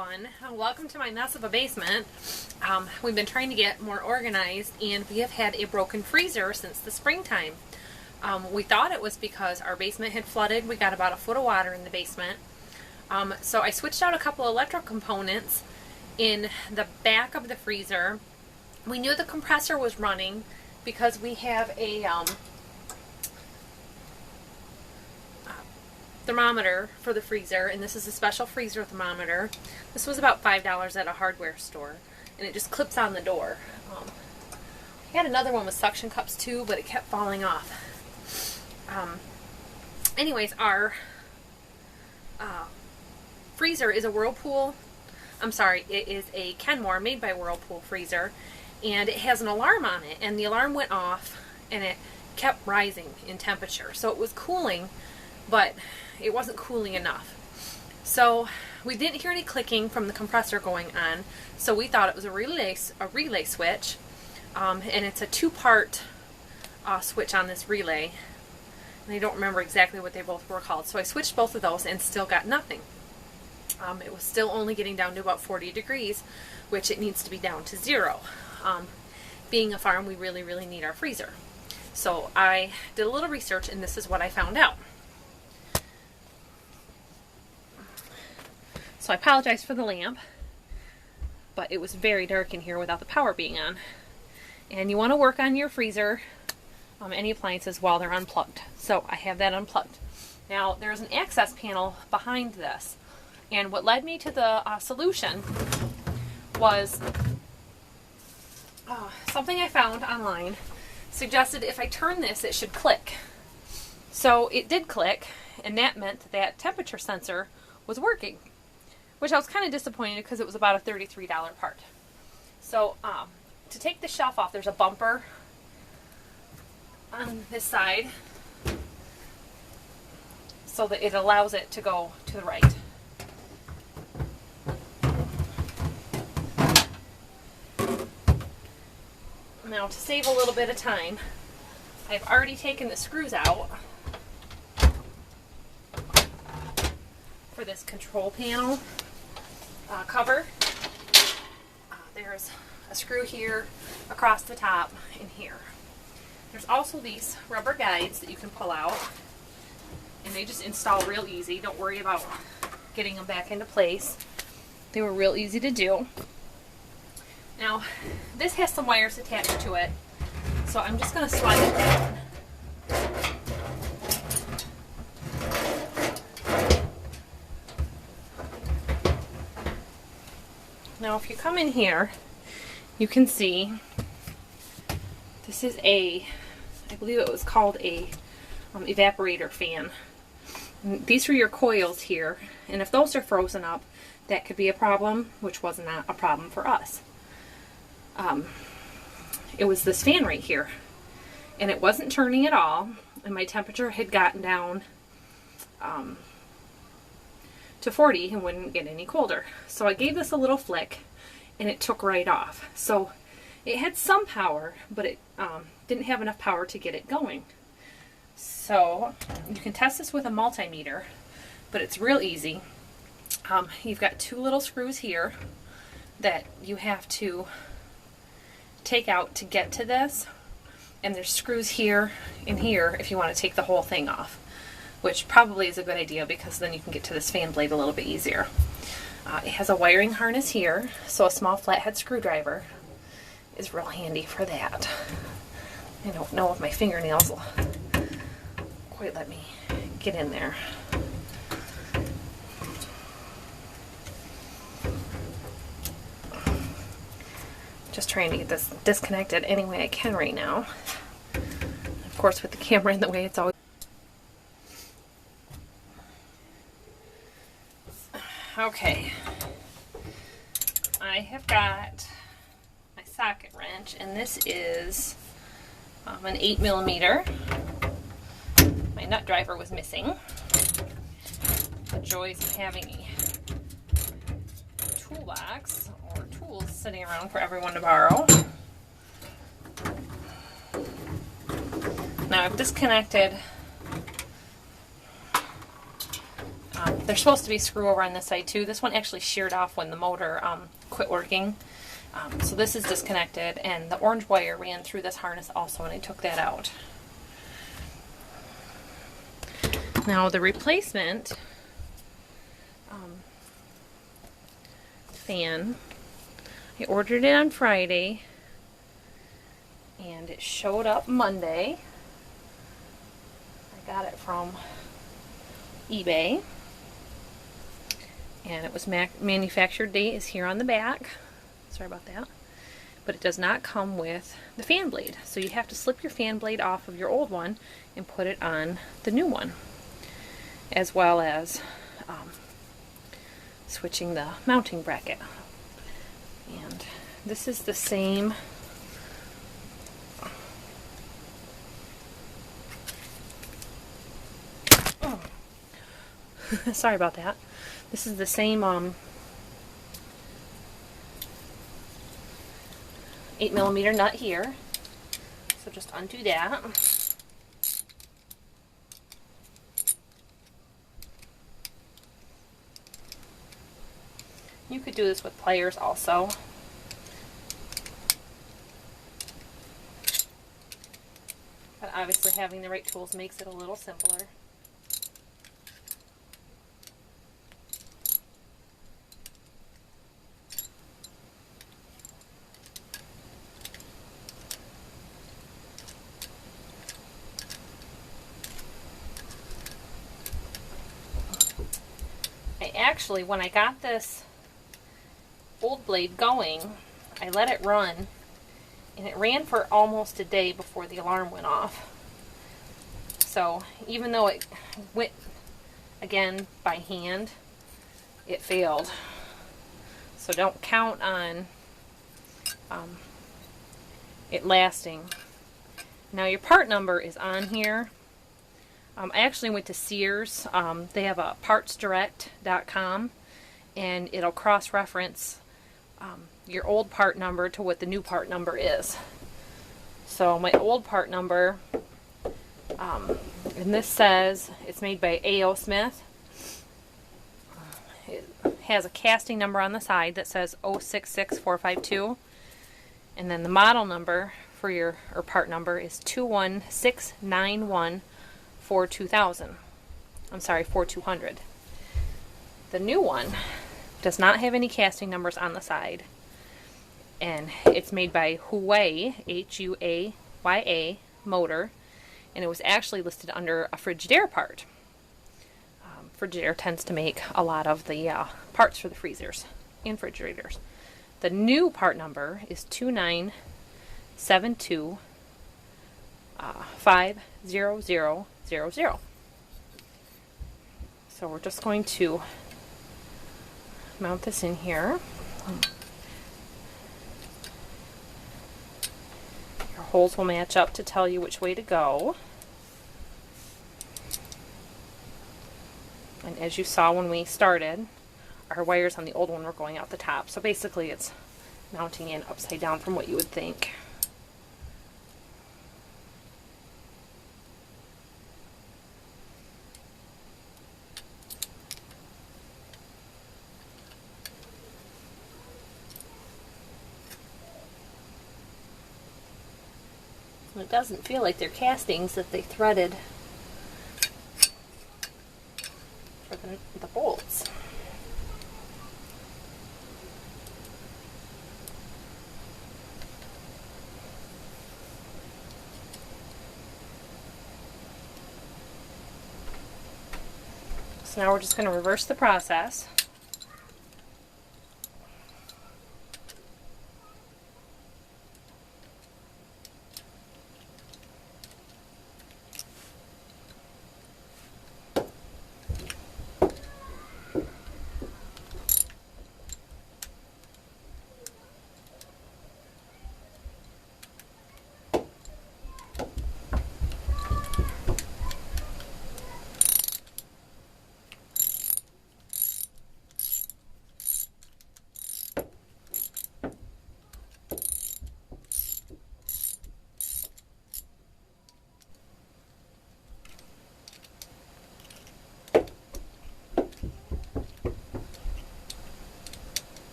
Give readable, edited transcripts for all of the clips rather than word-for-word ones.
everyone. Welcome to my mess of a basement. We've been trying to get more organized, and we have had a broken freezer since the springtime. We thought it was because our basement had flooded. We got about a foot of water in the basement. So I switched out a couple of electrical components in the back of the freezer. We knew the compressor was running because we have a thermometer for the freezer, and this is a special freezer thermometer. This was about $5 at a hardware store, and it just clips on the door. We had another one with suction cups too, but it kept falling off. Anyways, our freezer is a Whirlpool. It is a Kenmore made by Whirlpool freezer, and it has an alarm on it, and the alarm went off and it kept rising in temperature. So it was cooling, but it wasn't cooling enough. So we didn't hear any clicking from the compressor going on, so we thought it was a relay switch, and it's a two-part switch on this relay, and I don't remember exactly what they both were called. So I switched both of those and still got nothing. It was still only getting down to about 40 degrees, which it needs to be down to 0. Being a farm, we really need our freezer. So I did a little research, and this is what I found out. So I apologize for the lamp, but it was very dark in here without the power being on. And you want to work on your freezer, any appliances, while they're unplugged. So I have that unplugged. Now there's an access panel behind this, and what led me to the solution was something I found online. Suggested if I turn this, it should click. So it did click, and that meant that temperature sensor was working, which I was kind of disappointed because it was about a $33 part. So to take the shelf off, there's a bumper on this side so that it allows it to go to the right. Now, to save a little bit of time, I've already taken the screws out for this control panel cover. There's a screw here, across the top, and here. There's also these rubber guides that you can pull out, and they just install real easy. Don't worry about getting them back into place. They were real easy to do. Now, this has some wires attached to it, so I'm just going to slide it down. Now, if you come in here, you can see this is I believe it was called a evaporator fan. And these are your coils here, and if those are frozen up, that could be a problem, which was not a problem for us. It was this fan right here, and it wasn't turning at all, and my temperature had gotten down to 40 and wouldn't get any colder. So I gave this a little flick, and it took right off. So it had some power, but it didn't have enough power to get it going. So you can test this with a multimeter, but it's real easy. You've got two little screws here that you have to take out to get to this, and there's screws here and here if you want to take the whole thing off, which probably is a good idea because then you can get to this fan blade a little bit easier. It has a wiring harness here, so a small flathead screwdriver is real handy for that. I don't know if my fingernails will quite let me get in there. Just trying to get this disconnected any way I can right now. Of course, with the camera in the way, it's always... Okay. I have got my socket wrench, and this is an 8mm. My nut driver was missing. The joys of having a toolbox or tools sitting around for everyone to borrow. Now I've disconnected There's supposed to be a screw over on this side too. This one actually sheared off when the motor quit working. So this is disconnected, and the orange wire ran through this harness also, and I took that out. Now the replacement fan, I ordered it on Friday and it showed up Monday. I got it from eBay, and it was manufactured date is here on the back. Sorry about that. But it does not come with the fan blade, so you have to slip your fan blade off of your old one and put it on the new one, as well as switching the mounting bracket. And this is the same sorry about that. This is the same 8mm nut here. So just undo that. You could do this with pliers also. But obviously having the right tools makes it a little simpler. Actually, when I got this old blade going, I let it run, and it ran for almost a day before the alarm went off. So even though it went again by hand, it failed. So don't count on it lasting. Now your part number is on here. I actually went to Sears. They have a partsdirect.com, and it'll cross-reference your old part number to what the new part number is. So my old part number, and this says it's made by A.O. Smith. It has a casting number on the side that says 066452, and then the model number for your part number is 21691. 4200. The new one does not have any casting numbers on the side, and it's made by Huaya, Huyaya motor, and it was actually listed under a Frigidaire part. Frigidaire tends to make a lot of the parts for the freezers and refrigerators. The new part number is 2972 50000. So we're just going to mount this in here. Your holes will match up to tell you which way to go. And as you saw when we started, our wires on the old one were going out the top. So basically it's mounting in upside down from what you would think. It doesn't feel like they're castings that they threaded for the bolts. So now we're just going to reverse the process.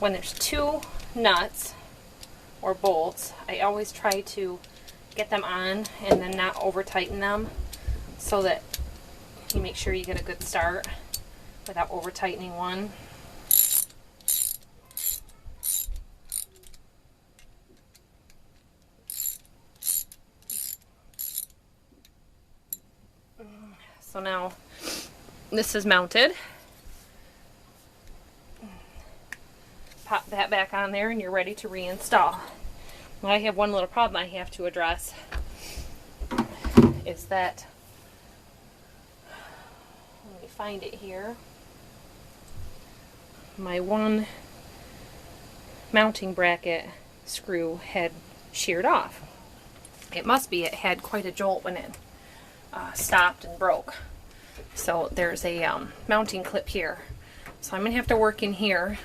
when there's two nuts or bolts, I always try to get them on and then not over tighten them, so that you make sure you get a good start without over tightening one. So now this is mounted. Pop that back on there and you're ready to reinstall. Now I have one little problem I have to address, is that, let me find it here, my one mounting bracket screw had sheared off. It must be, it had quite a jolt when it stopped and broke. So there's a mounting clip here. So I'm going to have to work in here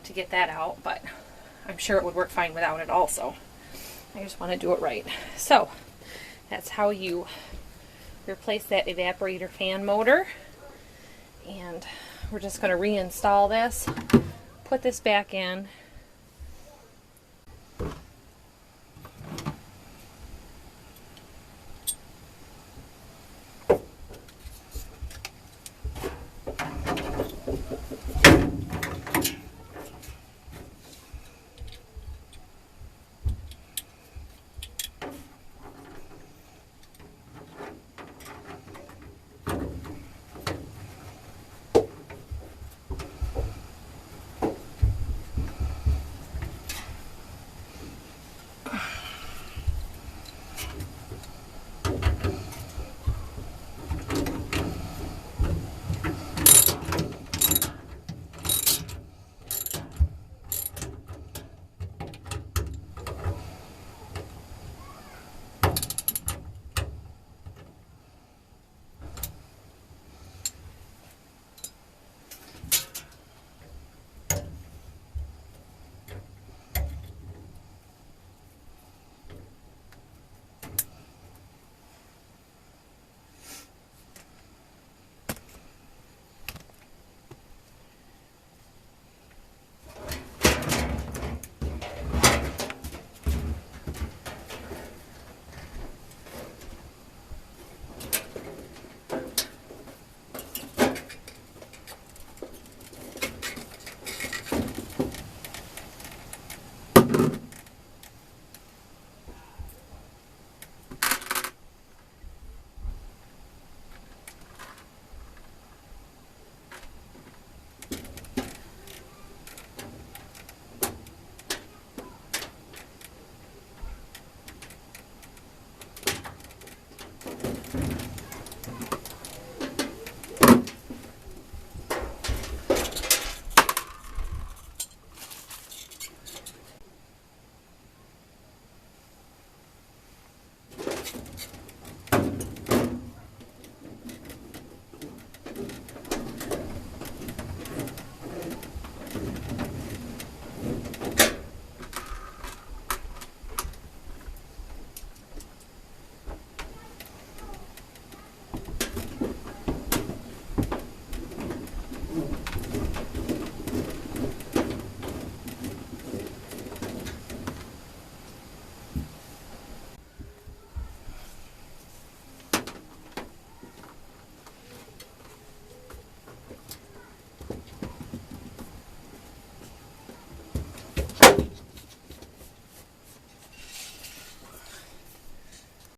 to get that out, but I'm sure it would work fine without it also. I just want to do it right. So that's how you replace that evaporator fan motor. And we're just going to reinstall this, put this back in,